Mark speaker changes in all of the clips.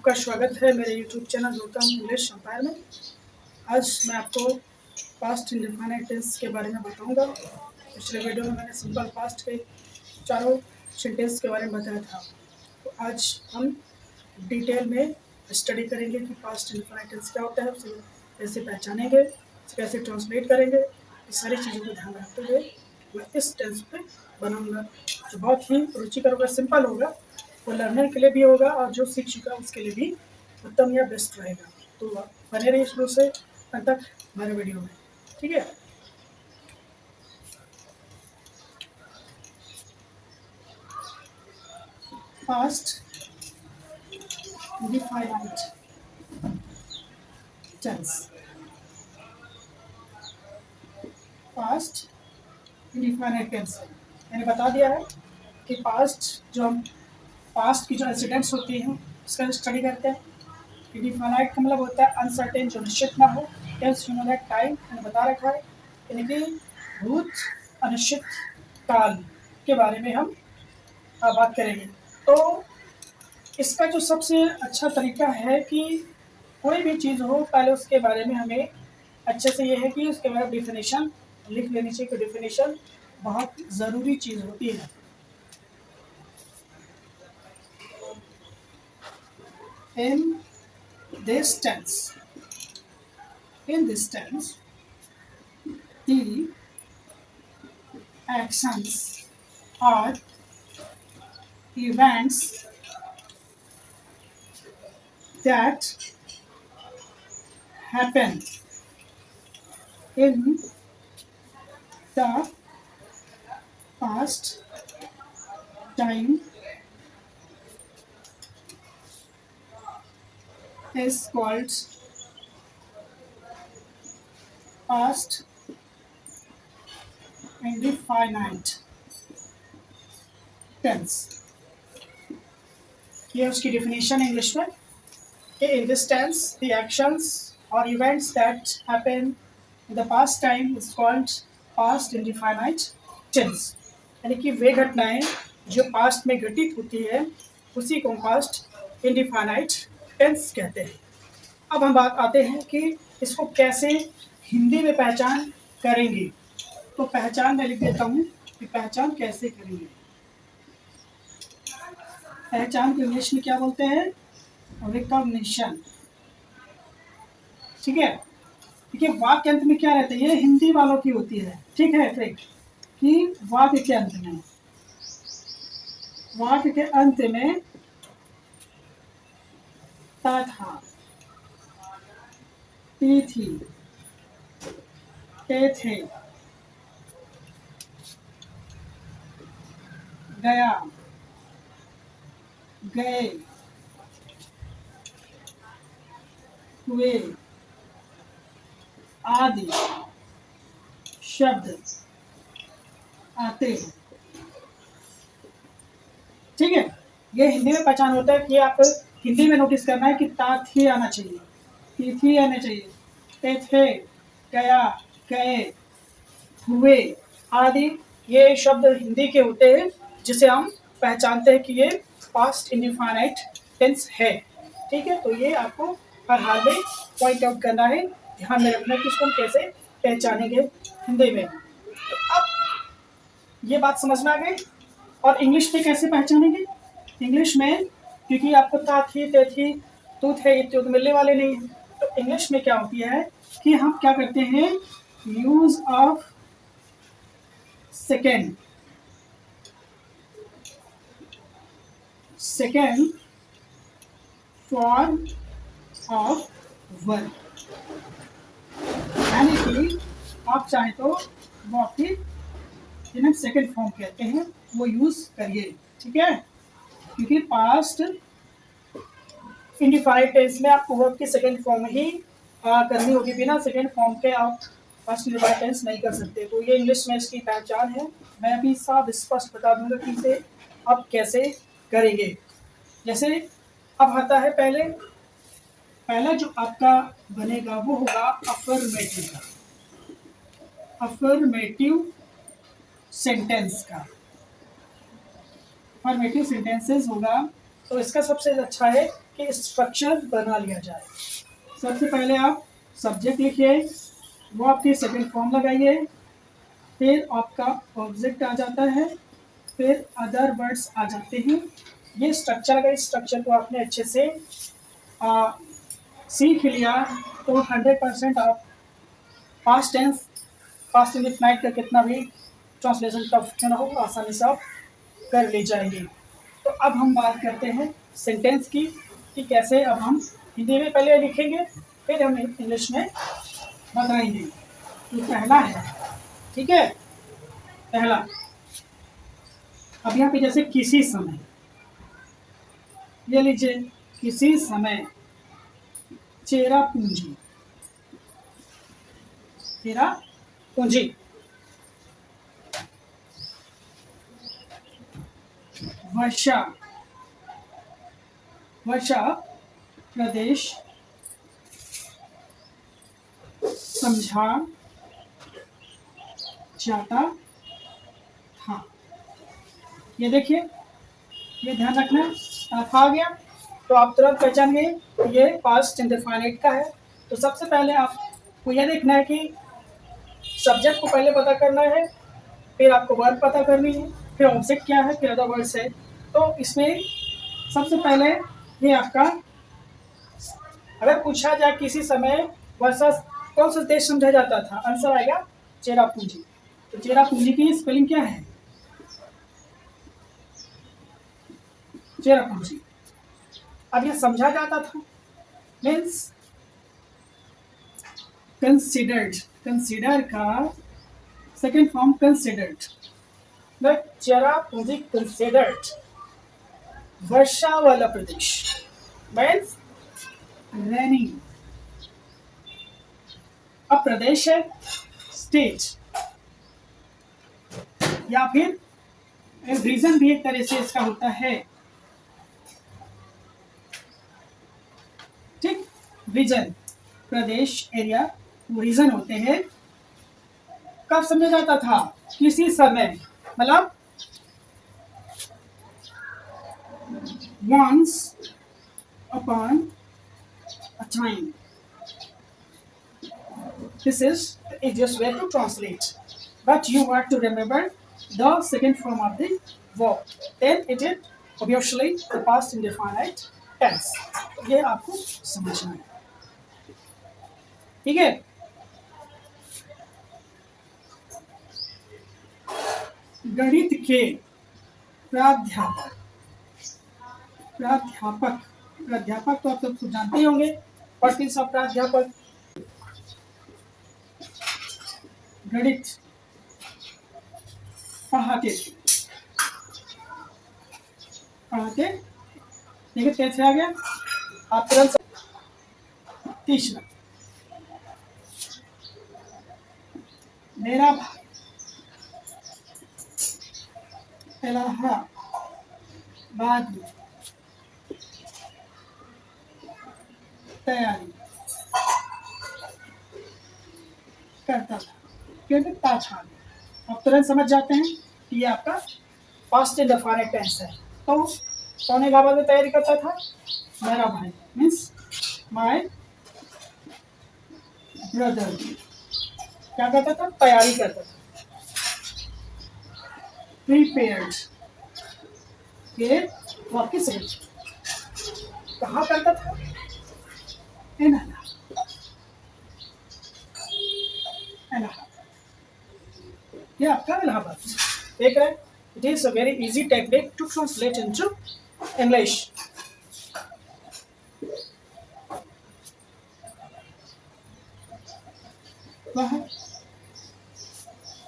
Speaker 1: आपका स्वागत है मेरे YouTube channel Gautam English Empire में। आज मैं आपको पास्ट इंडेफिनिट टेंस के बारे में बताऊंगा। पिछले वीडियो में मैंने सिंपल पास्ट के चारों सेंटेंस के बारे में बताया था। तो आज हम डिटेल में स्टडी करेंगे कि पास्ट इंडेफिनिट टेंस क्या होता है, उसे कैसे पहचानेंगे, उसे कैसे ट्रांसलेट करेंगे। इस सारी चीज़ों को ध्यान रखते हुए मैं इस टेंस पे बनाऊँगा जो बहुत ही रुचिकर होगा, सिंपल होगा, वो लर्नर के लिए भी होगा और जो सीख चुका है उसके लिए भी उत्तम या बेस्ट रहेगा। तो बने रहिए शुरू से अंत तक हमारे वीडियो में, ठीक है। Past indefinite tense, past indefinite tense मैंने बता दिया है कि पास्ट की जो इंसिडेंट्स होती हैं उसका स्टडी करते हैं। इंडेफिनिट का मतलब होता है अनसर्टेन, जो निश्चित ना हो। टेंस ह्यूमन टाइम मैंने बता रखा है, यानी कि भूत अनिश्चित काल के बारे में हम बात करेंगे। तो इसका जो सबसे अच्छा तरीका है कि कोई भी चीज़ हो पहले उसके बारे में हमें अच्छे से ये है कि उसके बारे में डिफिनेशन लिख लेनी चाहिए कि डिफिनेशन बहुत ज़रूरी चीज़ होती है। In this tense, the actions or events that happen in the past time is called past indefinite tense। ये उसकी definition है इंग्लिश में कि in this tense the actions or events that happen in the past time is called past indefinite tense। यानी कि वे घटनाएं जो past में घटित होती है उसी को पास्ट इंडिफाइनाइट टेंस कहते हैं। अब हम बात आते हैं कि इसको कैसे हिंदी में पहचान करेंगे। तो पहचान मैं लिख देता हूँ कि पहचान कैसे करेंगे। पहचान को इंग्लिश में क्या बोलते हैं? रिकॉग्निशन, ठीक है। देखिए वाक्य अंत में क्या रहता है, ये हिंदी वालों की होती है, ठीक है। ट्रिक कि वाक्य के अंत में था, ती थी, ते थे, गया, गए, हुए आदि शब्द आते हैं, ठीक है। ये हिंदी में पहचान होता है कि आप हिंदी में नोटिस करना है कि ता थी आना चाहिए, ती थी आना चाहिए, ते थे, गया, गए, हुए आदि ये शब्द हिंदी के होते हैं जिसे हम पहचानते हैं कि ये पास्ट इंडेफिनिट टेंस है, ठीक है। तो ये आपको हर हाल में पॉइंट आउट करना है, ध्यान में रखना कि इसको हम कैसे पहचानेंगे हिंदी में। अब ये बात समझ में आ गई। और इंग्लिश में कैसे पहचानेंगे? इंग्लिश में क्योंकि आपको ता थी, ते थी, तू थे इत्यादि मिलने वाले नहीं है, तो इंग्लिश में क्या होती है कि हम क्या करते हैं, use of second form of verb, यानी कि आप चाहे तो वो आपकी जिन्हें सेकेंड फॉर्म कहते हैं वो यूज करिए, ठीक है। क्योंकि पास्ट इंडिफाइंड टेंस में आपको वर्ब की सेकेंड फॉर्म ही करनी होगी, बिना सेकेंड फॉर्म के आप पास्ट इंडिफाइंड टेंस नहीं कर सकते। तो ये इंग्लिश में इसकी पहचान है। मैं अभी साफ स्पष्ट बता दूंगा कि इसे आप कैसे करेंगे। जैसे अब आता है पहला जो आपका बनेगा वो होगा अफर्मेटिव का, अफर्मेटिव सेंटेंस का। अफर्मेटिव सेंटेंसेस होगा तो इसका सबसे अच्छा है कि स्ट्रक्चर बना लिया जाए। सबसे पहले आप सब्जेक्ट लिखिए, वो आपकी सेकंड फॉर्म लगाइए, फिर आपका ऑब्जेक्ट आ जाता है, फिर अदर वर्ड्स आ जाते हैं। ये स्ट्रक्चर, अगर इस स्ट्रक्चर को आपने अच्छे से सीख लिया तो 100% आप पास्ट टेंस, पास्ट इंडेफिनाइट का कितना भी ट्रांसलेशन टफ क्यों ना हो, आसानी से आप कर ले जाएंगे। तो अब हम बात करते हैं सेंटेंस की, कि कैसे अब हम हिंदी में पहले लिखेंगे, फिर हम इंग्लिश में बताएंगे। तो पहला है, ठीक है, पहला, अब यहाँ पे जैसे किसी समय, ये लीजिए, किसी समय चेरा पूंजी, चेरा पूंजी, वर्षा, वर्षा प्रदेश समझा जाता था। ये देखिए, ये ध्यान रखना, था आ गया तो आप तुरंत पहचान गए ये पास्ट इंडेफिनिट का है। तो सबसे पहले आपको यह देखना है कि सब्जेक्ट को पहले पता करना है, फिर आपको वर्ब पता करनी है, फिर ऑब्जेक्ट क्या है, फिर अदर वर्ड्स है। तो इसमें सबसे पहले ये आपका, अगर पूछा जाए किसी समय वर्षा कौन सा देश समझा जाता था, आंसर आएगा चेरापूंजी। तो चेरापूंजी की स्पेलिंग क्या है, चेरापूंजी। अब यह समझा जाता था मीन्स कंसिडर्ड, कंसिडर का second form considered, Cherrapunji considered वर्षा वाला प्रदेश मीन्स रेनी। अब प्रदेश है स्टेट, या फिर रीजन भी एक तरह से इसका होता है, ठीक, रीजन, प्रदेश, एरिया, रीजन होते हैं। कब समझा जाता था, किसी समय, मतलब once upon a time. This is the easiest way to translate, but you have to remember the second form of the verb, then it is obviously the past indefinite tense. ये आपको समझना है, ठीक है। गणित के प्राध्यापक, प्राध्यापक, प्राध्यापक तो आप सब जानते ही होंगे, व्हाट मीन्स ऑफ प्राध्यापक, गणित पढ़ाते, पढ़ाते, ठीक है, कैसे आ गया आप तुरंत। तीसरा, मेरा भाई इलाहाबाद में तैयारी करता था, क्योंकि ताज खा गया। आप तुरंत समझ जाते हैं कि ये आपका पास्ट इंडेफिनिट टेंस है। तो कौन इलाहाबाद में तैयारी करता था, मेरा भाई मीन्स माय ब्रदर, क्या करता था, तैयारी करता था। प्रीपेयर्ड, ये वापिस कहाँ करता था, इन ये आपका इलाहाबाद, देख रहे हैं। It is a very easy technique to translate into English. वह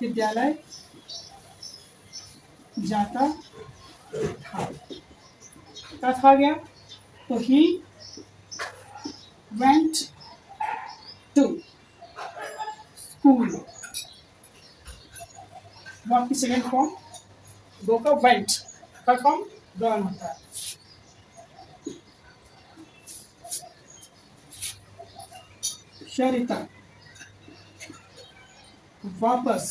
Speaker 1: विद्यालय जाता था, था गया तो he went to school, verb की सेकेंड फॉर्म गो का वेंट, थर्ड फॉर्म गॉन होता है। शरिता वापस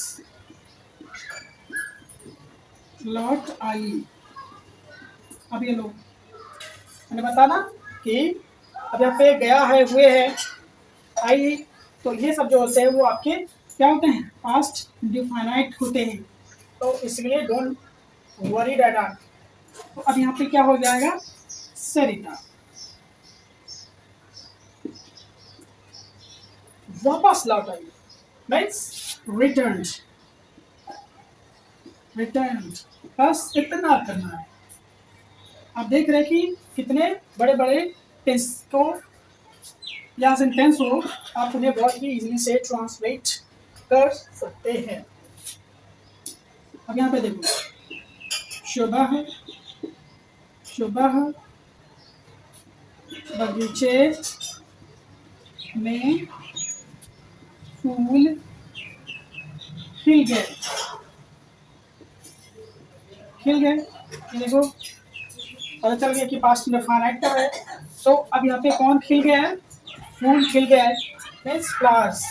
Speaker 1: लौट आई। अब ये लो, मैंने बताना कि अब यहाँ पे गया है, हुए है, आई, तो ये सब जो होते हैं वो आपके क्या होते हैं, पास्ट इंडिफाइनाइट होते हैं, तो इसलिए डोंट वरी डैट। तो अब यहाँ पे क्या हो जाएगा, सरिता वापस लौट आई, मीन्स रिटर्न, रिटर्न, बस इतना करना है। आप देख रहे हैं कि कितने बड़े बड़े टेंस को या सेंटेंस हो आप उन्हें बहुत ही इजीली से ट्रांसलेट कर सकते हैं। अब यहाँ पे देखो, सुबह सुबह बगीचे में फूल खिल गए, खिल गए, ये देखो पता चल गया कि पास्ट इंडेफिनिट का है। तो अब यहाँ पे कौन खिल गया है, फूल खिल गया है, मीन्स फ्लावर्स,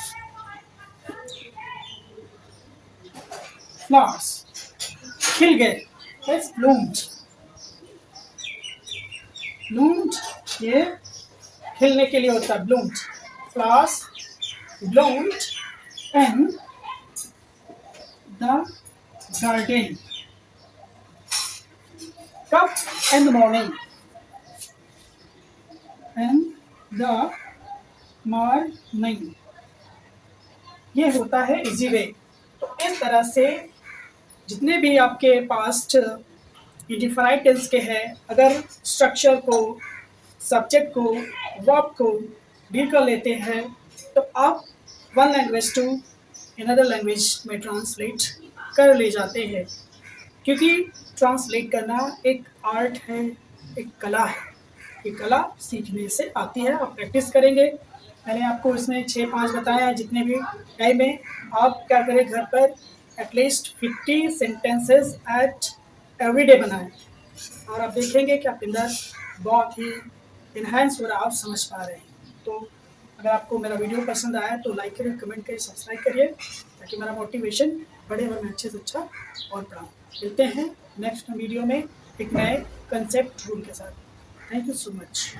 Speaker 1: फ्लावर्स खिल गए, मीन्स ब्लूम्ड, ब्लूम्ड ये खिलने के लिए होता है, bloomed, flowers bloomed in the garden, कब, in the morning, in the morning, ये होता है इजी वे। तो इस तरह से जितने भी आपके पास्ट इंडिफिनाइट टेंस के हैं, अगर स्ट्रक्चर को, सब्जेक्ट को, वर्ब को डील कर लेते हैं तो आप one language to another language में ट्रांसलेट कर ले जाते हैं, क्योंकि ट्रांसलेट करना एक आर्ट है, एक कला है, ये कला सीखने से आती है, आप प्रैक्टिस करेंगे। मैंने आपको इसमें 6-5 बताया है, जितने भी टाइम में आप क्या करें, घर पर एटलीस्ट 50 सेंटेंसेस एट एवरीडे बनाएं, और आप देखेंगे कि आपके अंदर बहुत ही इन्हांस हो रहा है, आप समझ पा रहे हैं। तो अगर आपको मेरा वीडियो पसंद आया तो लाइक करिए, कमेंट करिए, सब्सक्राइब करिए, ताकि मेरा मोटिवेशन बढ़े और मैं अच्छे से अच्छा और पढ़ाऊँ। मिलते हैं नेक्स्ट वीडियो में एक नए कंसेप्ट रूल के साथ। Thank you so much.